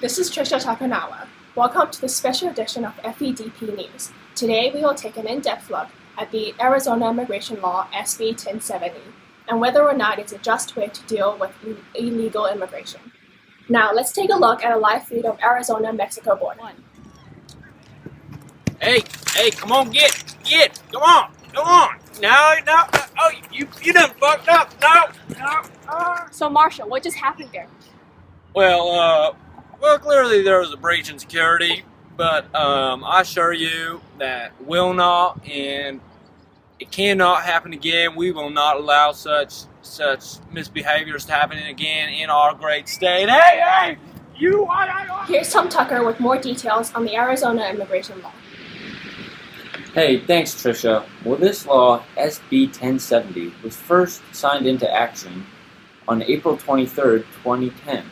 This is Trisha Takanawa. Welcome to the special edition of FEDP News. Today we will take an in-depth look at the Arizona immigration law SB 1070 and whether or not it's a just way to deal with illegal immigration. Now let's take a look at a live feed of Arizona-Mexico border. Hey, come on, get, come on. No, oh, you done fucked up, no. So Marshall, what just happened there? Well, clearly there was a breach in security, but I assure you that will not and it cannot happen again. We will not allow such misbehaviors to happen again in our great state. Hey, you! Here's Tom Tucker with more details on the Arizona immigration law. Hey, thanks Trisha. Well, this law, SB 1070, was first signed into action on April 23rd, 2010,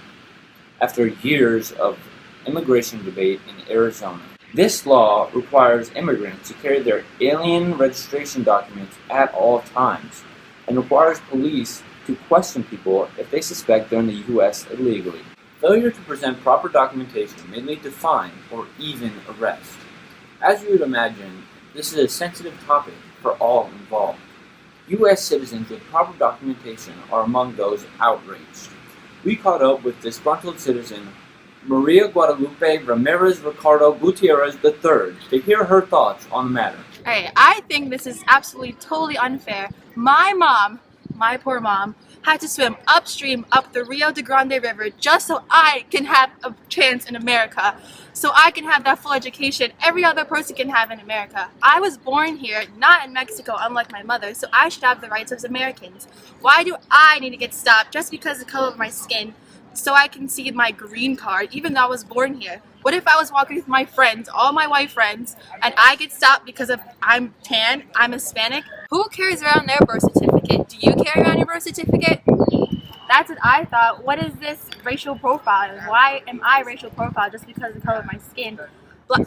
after years of immigration debate in Arizona. This law requires immigrants to carry their alien registration documents at all times, and requires police to question people if they suspect they're in the U.S. illegally. Failure to present proper documentation may lead to fine or even arrest. As you would imagine, this is a sensitive topic for all involved. U.S. citizens with proper documentation are among those outraged. We caught up with disgruntled citizen Maria Guadalupe Ramirez Ricardo Gutierrez III to hear her thoughts on the matter. Hey, I think this is absolutely totally unfair. My poor mom, had to swim upstream up the Rio Grande River just so I can have a chance in America, so I can have that full education every other person can have in America. I was born here, not in Mexico, unlike my mother, so I should have the rights as Americans. Why do I need to get stopped just because of the color of my skin so I can see my green card, even though I was born here? What if I was walking with my friends, all my white friends, and I get stopped because I'm tan, I'm Hispanic? Who carries around their birth certificate? Do you carry around your birth certificate? That's what I thought. What is this racial profiling? Why am I racial profiled just because of the color of my skin?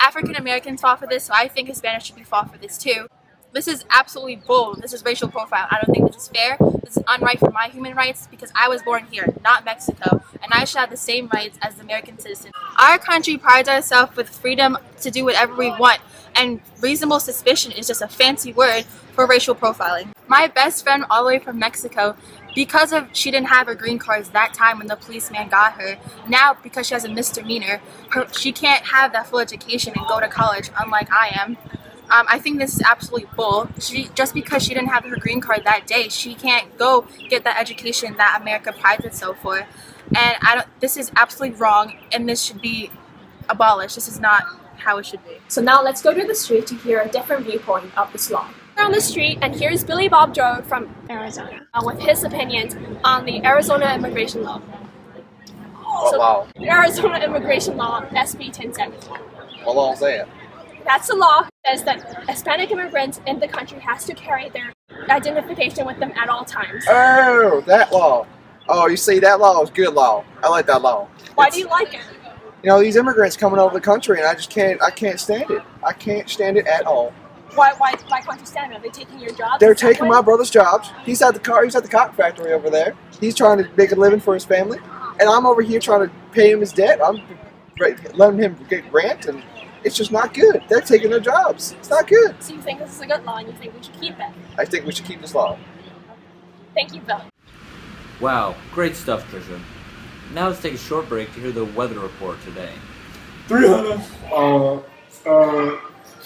African Americans fought for this, so I think Hispanics should be fought for this too. This is absolutely bull. This is racial profile. I don't think this is fair. This is unright for my human rights because I was born here, not Mexico, and I should have the same rights as the American citizen. Our country prides ourselves with freedom to do whatever we want, and reasonable suspicion is just a fancy word for racial profiling. My best friend all the way from Mexico, because she didn't have her green cards that time when the policeman got her, now because she has a misdemeanor, she can't have that full education and go to college unlike I am. I think this is absolutely bull. Just because she didn't have her green card that day, she can't go get that education that America prides itself for. And this is absolutely wrong, and this should be abolished. This is not how it should be. So now let's go to the street to hear a different viewpoint of this law. We're on the street, and here's Billy Bob Joe from Arizona with his opinions on the Arizona immigration law. The Arizona immigration law, SB 1070. What law is that? That's the law that says that Hispanic immigrants in the country has to carry their identification with them at all times. Oh, that law. Oh, you see, that law is good law. I like that law. Why do you like it? You know, these immigrants coming over the country, and I can't stand it. I can't stand it at all. Why can't you stand it? Are they taking your jobs? They're taking my brother's jobs. He's at the cotton factory over there. He's trying to make a living for his family, and I'm over here trying to pay him his debt. I'm letting him get rent, and it's just not good. They're taking their jobs. It's not good. So you think this is a good law, and you think we should keep it? I think we should keep this law. Thank you, Bill. Wow, great stuff, Trisha. Now let's take a short break to hear the weather report today. 300.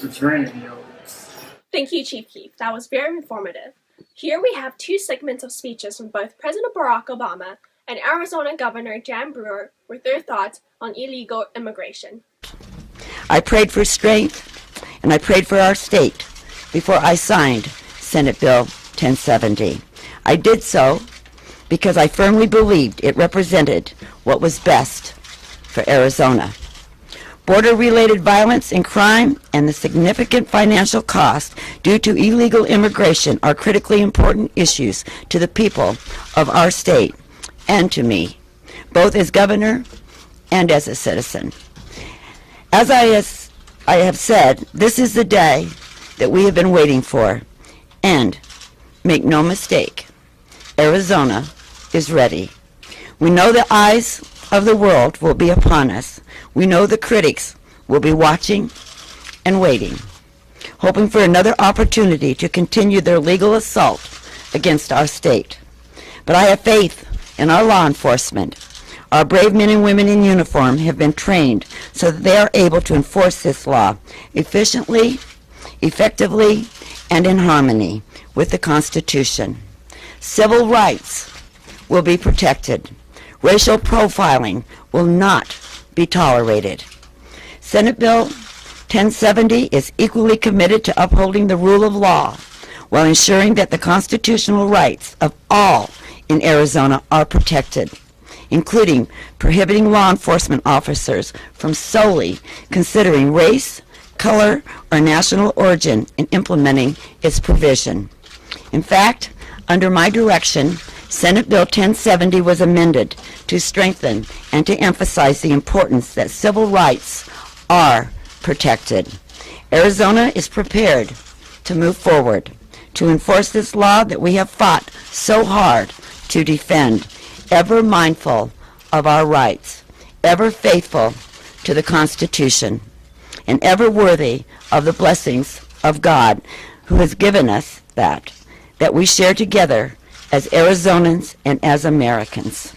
It's raining, yo. Thank you, Chief Keith. That was very informative. Here we have two segments of speeches from both President Barack Obama and Arizona Governor Jan Brewer with their thoughts on illegal immigration. I prayed for strength, and I prayed for our state before I signed Senate Bill 1070. I did so because I firmly believed it represented what was best for Arizona. Border-related violence and crime and the significant financial cost due to illegal immigration are critically important issues to the people of our state and to me, both as governor and as a citizen. As I have said, this is the day that we have been waiting for. And make no mistake, Arizona is ready. We know the eyes of the world will be upon us We know the critics will be watching and waiting, hoping for another opportunity to continue their legal assault against our state. But I have faith in our law enforcement. Our brave men and women in uniform have been trained so that they are able to enforce this law efficiently, effectively, and in harmony with the Constitution. Civil rights will be protected. Racial profiling will not be tolerated. Senate Bill 1070 is equally committed to upholding the rule of law while ensuring that the constitutional rights of all in Arizona are protected, including prohibiting law enforcement officers from solely considering race, color, or national origin in implementing its provision. In fact, under my direction, Senate Bill 1070 was amended to strengthen and to emphasize the importance that civil rights are protected. Arizona is prepared to move forward to enforce this law that we have fought so hard to defend, ever mindful of our rights, ever faithful to the Constitution, and ever worthy of the blessings of God who has given us that we share together as Arizonans and as Americans.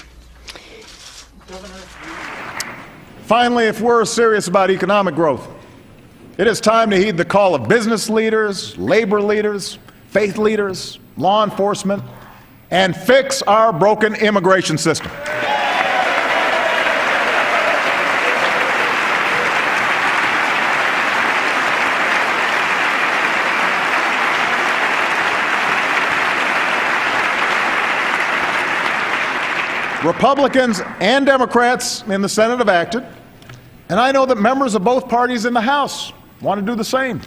Finally, if we're serious about economic growth, it is time to heed the call of business leaders, labor leaders, faith leaders, law enforcement, and fix our broken immigration system. Republicans and Democrats in the Senate have acted, and I know that members of both parties in the House want to do the same.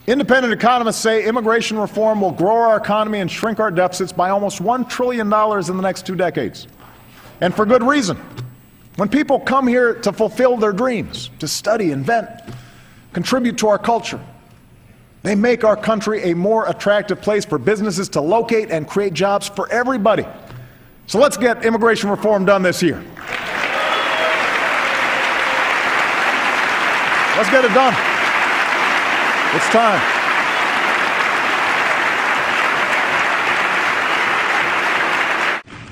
Independent economists say immigration reform will grow our economy and shrink our deficits by almost $1 trillion in the next 2 decades. And for good reason. When people come here to fulfill their dreams, to study, invent, contribute to our culture, they make our country a more attractive place for businesses to locate and create jobs for everybody. So let's get immigration reform done this year. Let's get it done. It's time.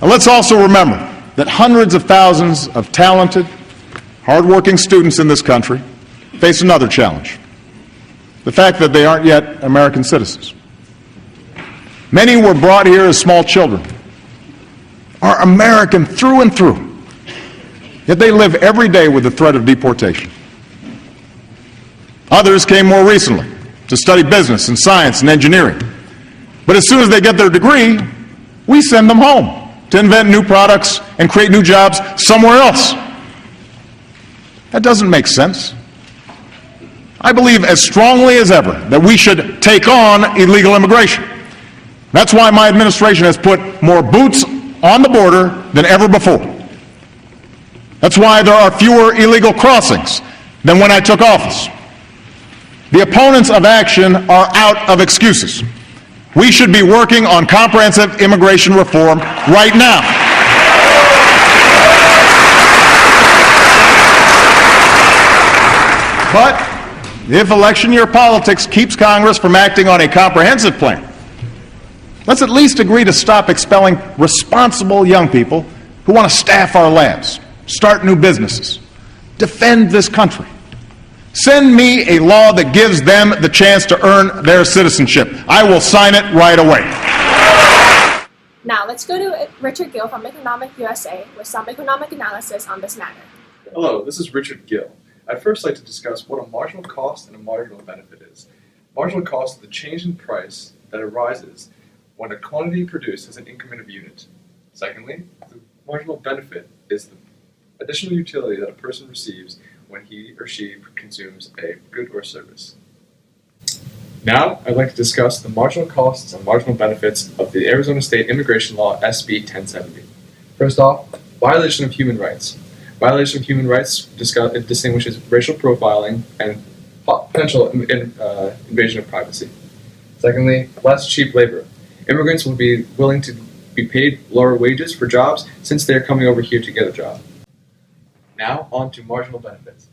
And let's also remember that hundreds of thousands of talented, hardworking students in this country face another challenge: the fact that they aren't yet American citizens. Many were brought here as small children, are American through and through, yet they live every day with the threat of deportation. Others came more recently to study business and science and engineering. But as soon as they get their degree, we send them home to invent new products and create new jobs somewhere else. That doesn't make sense. I believe as strongly as ever that we should take on illegal immigration. That's why my administration has put more boots on the border than ever before. That's why there are fewer illegal crossings than when I took office. The opponents of action are out of excuses. We should be working on comprehensive immigration reform right now. But if election year politics keeps Congress from acting on a comprehensive plan, let's at least agree to stop expelling responsible young people who want to staff our labs, start new businesses, defend this country. Send me a law that gives them the chance to earn their citizenship. I will sign it right away. Now let's go to Richard Gill from Economic USA with some economic analysis on this matter. Hello, this is Richard Gill. I'd first like to discuss what a marginal cost and a marginal benefit is. Marginal cost is the change in price that arises when a quantity produced has an increment of unit. Secondly, the marginal benefit is the additional utility that a person receives when he or she consumes a good or service. Now, I'd like to discuss the marginal costs and marginal benefits of the Arizona State Immigration Law SB 1070. First off, violation of human rights. Violation of human rights distinguishes racial profiling and potential invasion of privacy. Secondly, less cheap labor. Immigrants will be willing to be paid lower wages for jobs since they are coming over here to get a job. Now, on to marginal benefits.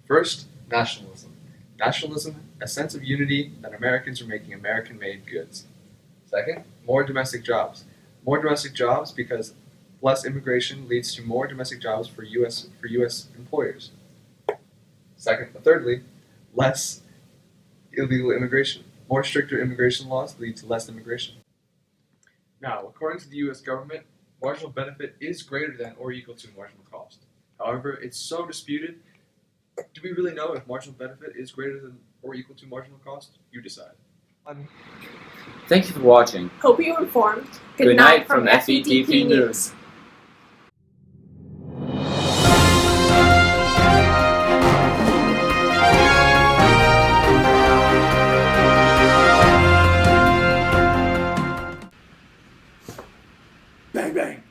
First, nationalism. Nationalism, a sense of unity that Americans are making American-made goods. Second, more domestic jobs. More domestic jobs because less immigration leads to more domestic jobs for U.S. employers. Thirdly, less illegal immigration. More stricter immigration laws lead to less immigration. Now, according to the U.S. government, marginal benefit is greater than or equal to marginal cost. However, it's so disputed. Do we really know if marginal benefit is greater than or equal to marginal cost? You decide. Thank you for watching. Hope you were informed. Good night from FEDP News. Bang, bang.